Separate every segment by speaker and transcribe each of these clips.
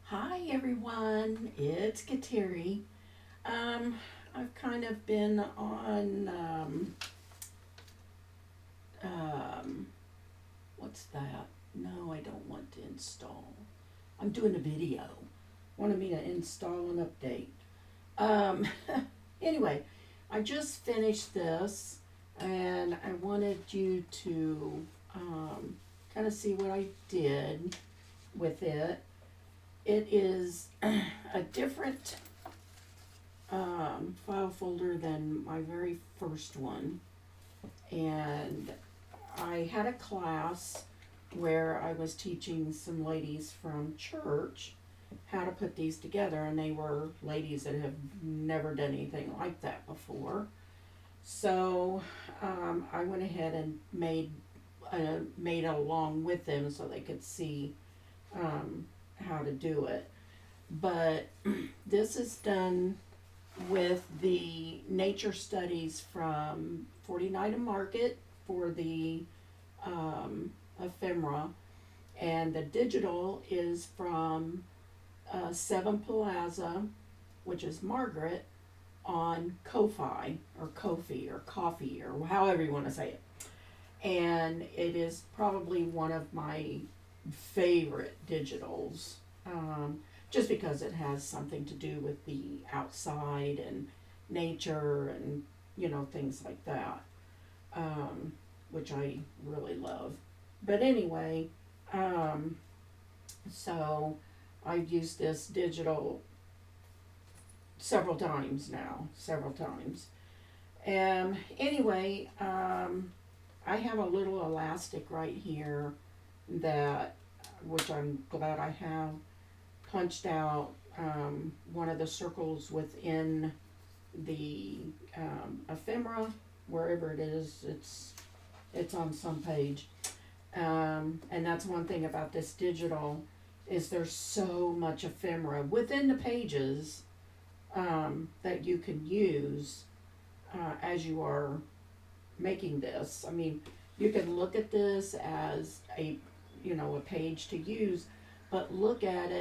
Speaker 1: Hi everyone, it's Kateri. I've kind of been on, um, what's that? No, I don't want to install. I'm doing a video. Wanted me to install an update. Um, anyway, I just finished this and I wanted you to kind of see what I did with it. It is a different file folder than my very first one. And I had a class where I was teaching some ladies from church how to put these together, and they were ladies that have never done anything like that before. So I went ahead and made it along with them so they could see um, how to do it. But this is done with the nature studies from 49& Market for the ephemera, and the digital is from Sevenplaza, which is Margaret, on Ko-Fi or Kofi or Coffee or however you want to say it. And it is probably one of my favorite digitals, just because it has something to do with the outside and nature and things like that, which I really love. But anyway, so I've used this digital several times now, several times. Anyway, I have a little elastic right here that, which I'm glad I have, punched out one of the circles within the ephemera, wherever it is. It's on some page, and that's one thing about this digital is there's so much ephemera within the pages that you can use as you are making this. I mean, you can look at this as a page to use, but look at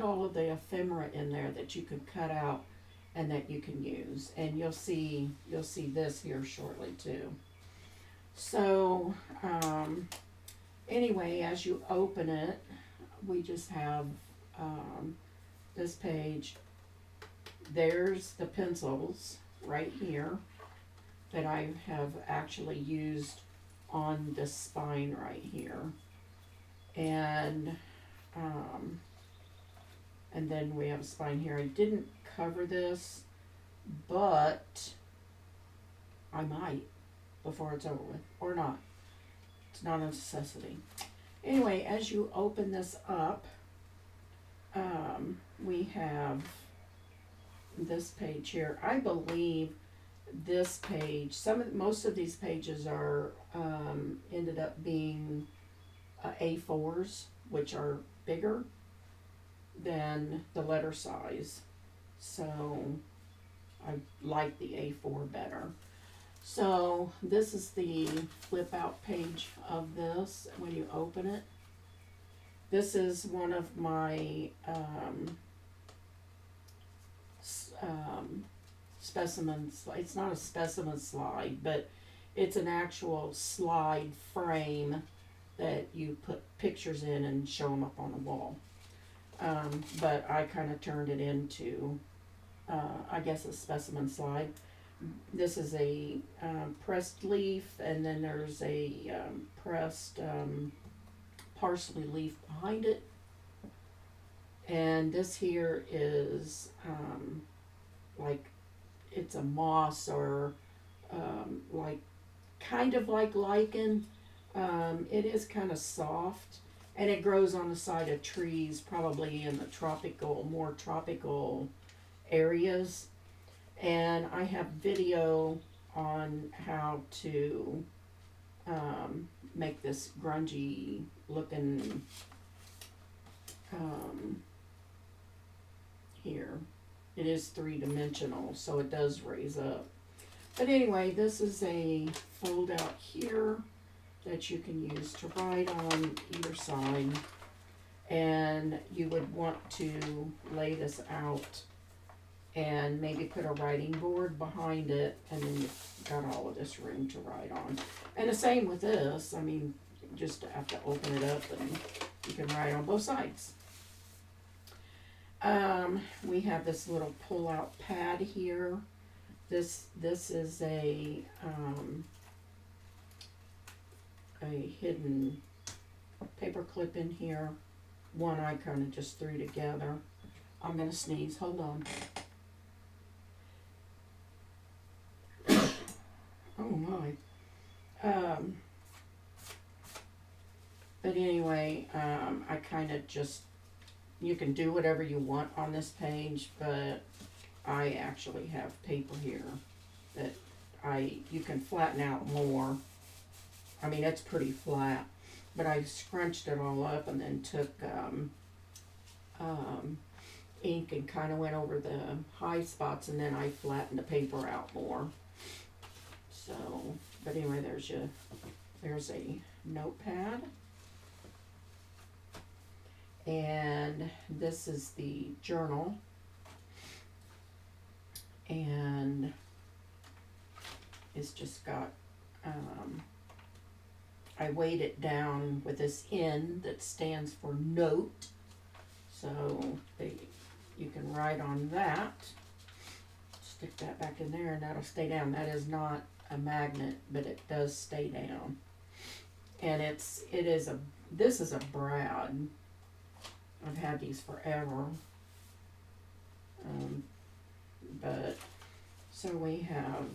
Speaker 1: all of the ephemera in there that you can cut out and that you can use, and you'll see this here shortly too. So anyway, as you open it, we just have this page. There's the pencils right here that I have actually used on the spine right here. And then we have a spine here. I didn't cover this, but I might before it's over with, or not. It's not a necessity. Anyway, as you open this up, we have this page here. I believe this page, most of these pages are ended up being A4s, which are bigger than the letter size. So I like the A4 better. So this is the flip out page of this when you open it. This is one of my specimens. It's not a specimen slide, but it's an actual slide frame that you put pictures in and show them up on the wall. But I kind of turned it into, I guess, a specimen slide. This is a pressed leaf, and then there's a pressed parsley leaf behind it. And this here is like, it's a moss, or like kind of like lichen. It is kind of soft, and it grows on the side of trees, probably in the more tropical areas. And I have video on how to make this grungy looking here. It is 3-dimensional, so it does raise up. But anyway, this is a fold out here that you can use to write on either side. And you would want to lay this out and maybe put a writing board behind it, and then you've got all of this room to write on. And the same with this. I mean, you just have to open it up and you can write on both sides. We have this little pull-out pad here. This is a hidden paper clip in here. One I kind of just threw together. I'm gonna sneeze. Hold on. Oh my. But anyway, I kind of just, you can do whatever you want on this page, but I actually have paper here that you can flatten out more. I mean, it's pretty flat, but I scrunched it all up and then took ink and kind of went over the high spots, and then I flattened the paper out more. So, but anyway, there's a notepad. And this is the journal. And it's just got, I weighed it down with this N that stands for note. So you can write on that. Stick that back in there and that'll stay down. That is not a magnet, but it does stay down. And this is a brad. I've had these forever. But so we have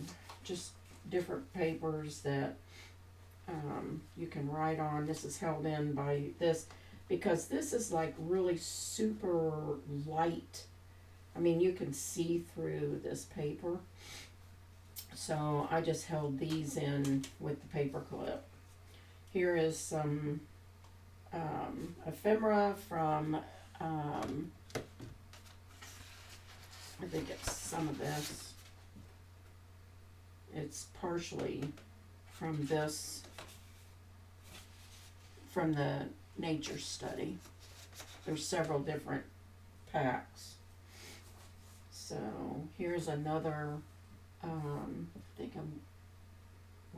Speaker 1: just different papers that you can write on. This is held in by this, because this is like really super light. I mean, you can see through this paper. So I just held these in with the paper clip. Here is some ephemera from, I think it's some of this. It's partially from this, from the nature study. There's several different packs. So here's another, I think I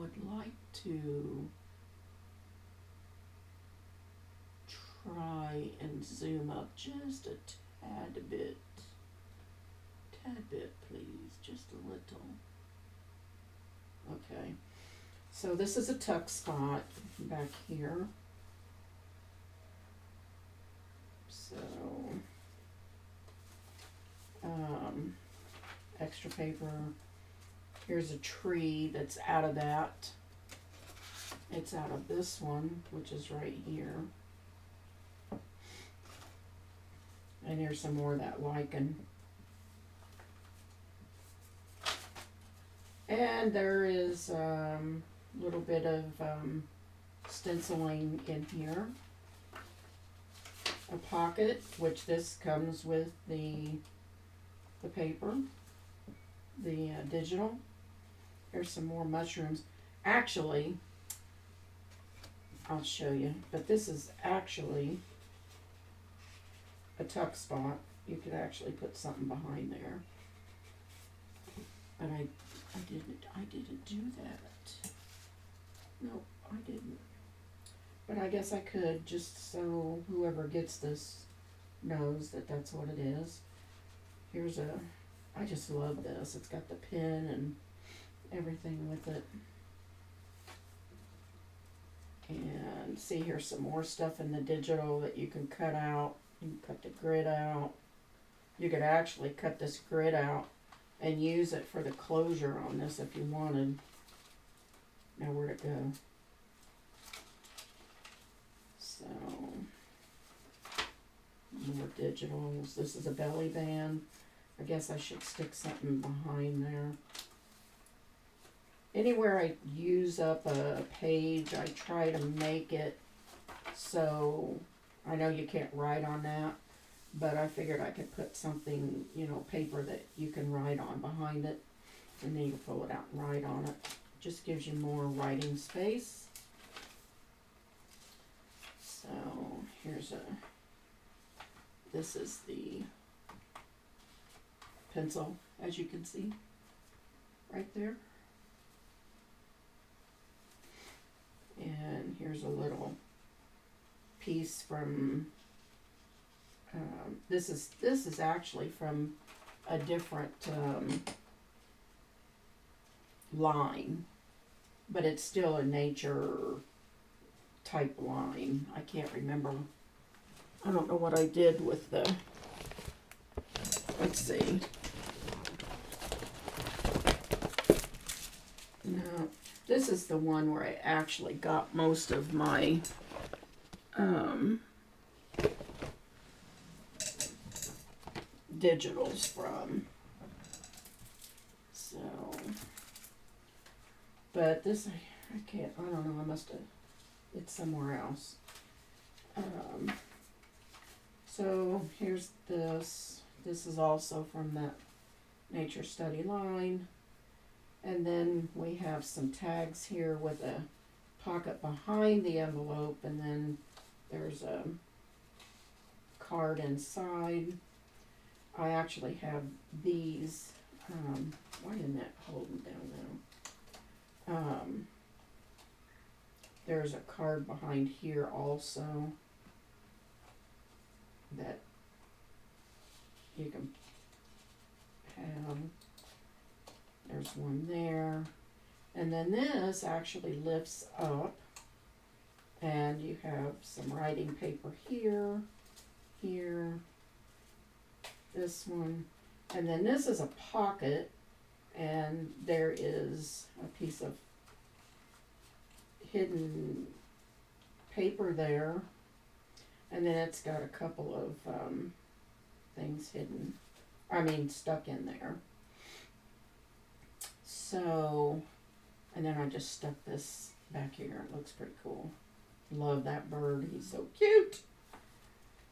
Speaker 1: would like to try and zoom up just a tad bit, please, just a little. Okay, so this is a tuck spot back here. So, extra paper. Here's a tree that's out of that. It's out of this one, which is right here. And here's some more of that lichen. And there is a little bit of stenciling in here. A pocket, which this comes with the paper, the digital. Here's some more mushrooms. Actually, I'll show you, but this is actually a tuck spot. You could actually put something behind there. But I didn't do that. Nope, I didn't. But I guess I could, just so whoever gets this knows that that's what it is. Here's I just love this. It's got the pin and everything with it. And see, here's some more stuff in the digital that you can cut out. You can cut the grid out. You could actually cut this grid out and use it for the closure on this if you wanted. Now where'd it go? So, more digitals. This is a belly band. I guess I should stick something behind there. Anywhere I use up a page, I try to make it so, I know you can't write on that, but I figured I could put something, paper that you can write on behind it, and then you pull it out and write on it. Just gives you more writing space. So here's this is the pencil, as you can see, right there. And here's a little piece from, this is actually from a different line, but it's still a nature type line. I can't remember. I don't know what I did with the, let's see. No, this is the one where I actually got most of my digitals from. So, but this, I can't, I don't know, I must have, it's somewhere else. So here's this. This is also from that nature study line. And then we have some tags here with a pocket behind the envelope, and then there's a card inside. I actually have these. Why isn't that holding down now? There's a card behind here also that you can have. There's one there. And then this actually lifts up, and you have some writing paper here, here, this one, and then this is a pocket, and there is a piece of hidden paper there, and then it's got a couple of things hidden, stuck in there. So, and then I just stuck this back here. It looks pretty cool. Love that bird. He's so cute.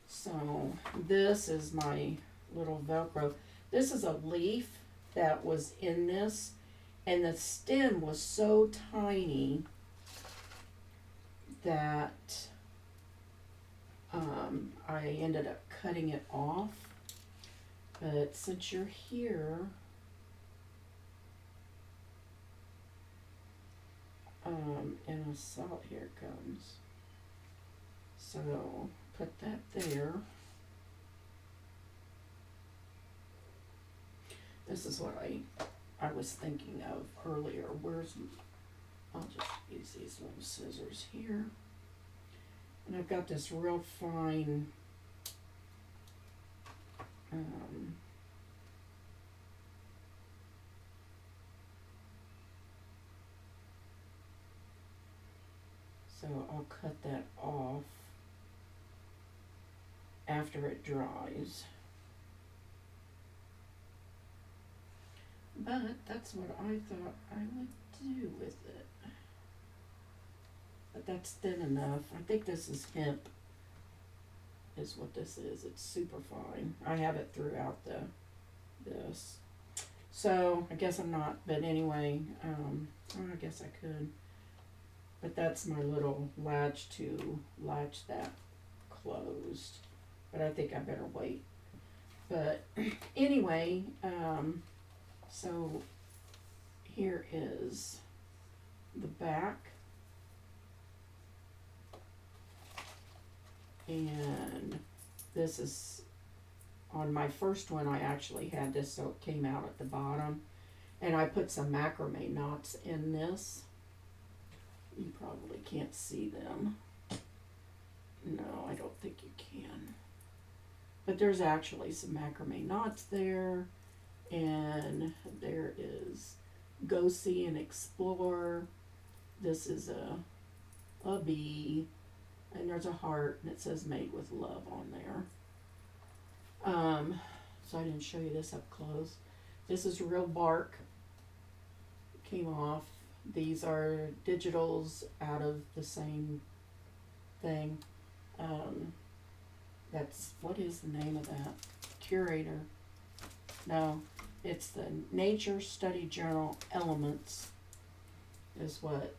Speaker 1: So, this is my little Velcro. This is a leaf that was in this, and the stem was so tiny that I ended up cutting it off. But since you're here, and a salt, here it comes. So put that there. This is what I was thinking of earlier. I'll just use these little scissors here. And I've got this real fine so I'll cut that off after it dries. But that's what I thought I would do with it. But that's thin enough. I think this is hemp, is what this is. It's super fine. I have it throughout this. So I guess I'm not, but anyway, I guess I could. But that's my little latch to latch that closed. But I think I better wait. But anyway, so here is the back. And this is, on my first one I actually had this so it came out at the bottom. And I put some macrame knots in this. You probably can't see them. No, I don't think you can. But there's actually some macrame knots there. And there is Go See and Explore. This is a bee. And there's a heart, and it says Made with Love on there. So I didn't show you this up close. This is real bark. It came off. These are digitals out of the same thing. That's, what is the name of that? Curator. No, it's the Nature Study Journal Elements is what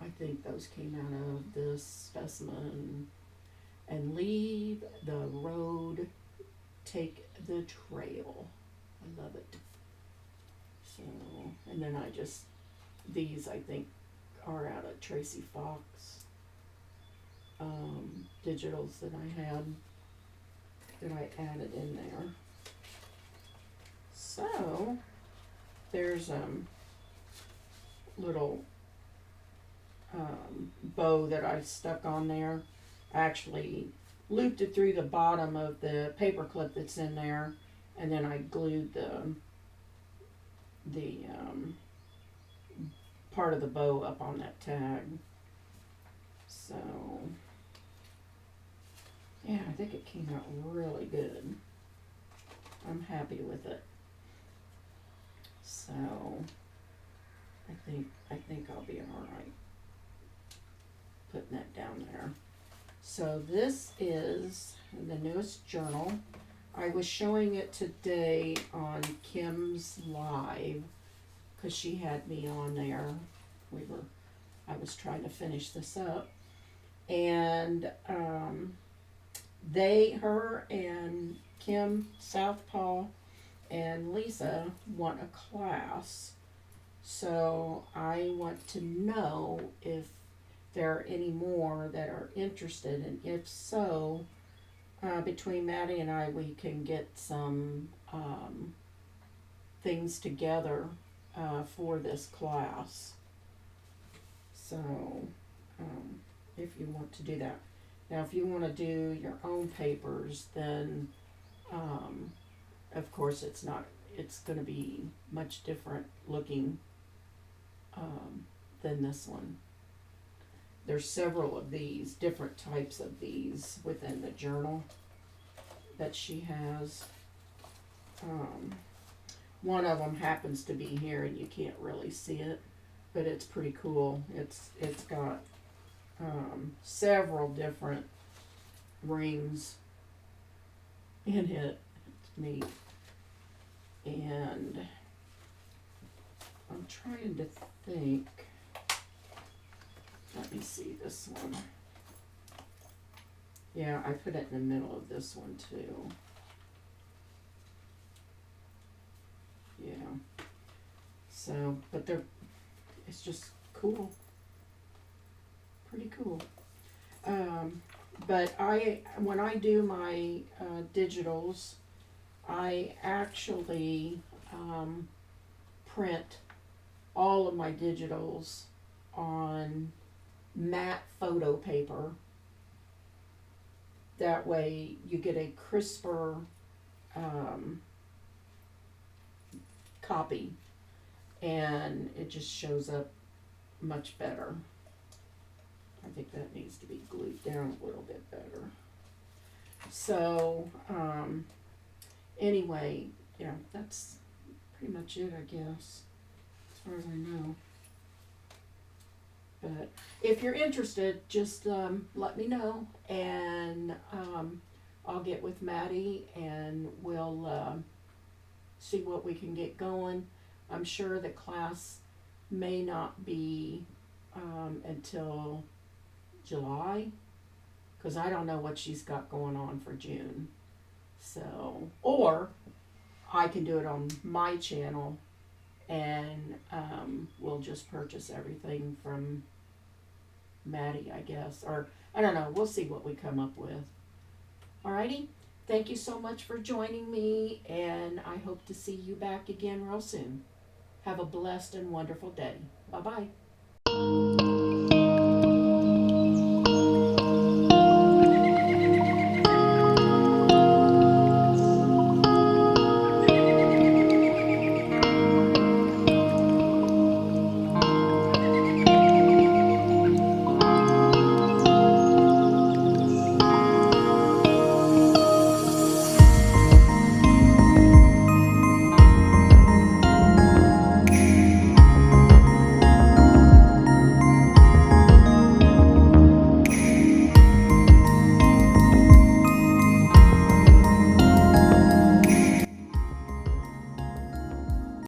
Speaker 1: I think those came out of this specimen. And Leave the Road Take the Trail. I love it. So, and then these I think are out of Tracy Fox digitals that I had, that I added in there. So, there's little bow that I stuck on there. I actually looped it through the bottom of the paper clip that's in there, and then I glued the part of the bow up on that tag. So yeah, I think it came out really good. I'm happy with it. So I think I'll be all right putting that down there. So this is the newest journal. I was showing it today on Kim's Live because she had me on there. I was trying to finish this up, and her and Kim, Southpaw, and Lisa want a class. So I want to know if there are any more that are interested, and if so, between Maddie and I, we can get some things together for this class. So if you want to do that. Now if you want to do your own papers, then of course it's going to be much different looking than this one. There's several of these, different types of these within the journal that she has. One of them happens to be here and you can't really see it, but it's pretty cool. It's got several different rings in it. It's neat. And I'm trying to think. Let me see this one. Yeah, I put it in the middle of this one too. Yeah. So, but it's just cool. Pretty cool. But when I do my digitals, I actually print all of my digitals on matte photo paper. That way you get a crisper copy, and it just shows up much better. I think that needs to be glued down a little bit better. So anyway, yeah, that's pretty much it, I guess, as far as I know. But if you're interested, just let me know, and I'll get with Maddie and we'll see what we can get going. I'm sure the class may not be until July, because I don't know what she's got going on for June. So, or I can do it on my channel, and we'll just purchase everything from Maddie, I guess. Or, I don't know. We'll see what we come up with. Alrighty. Thank you so much for joining me, and I hope to see you back again real soon. Have a blessed and wonderful day. Bye-bye.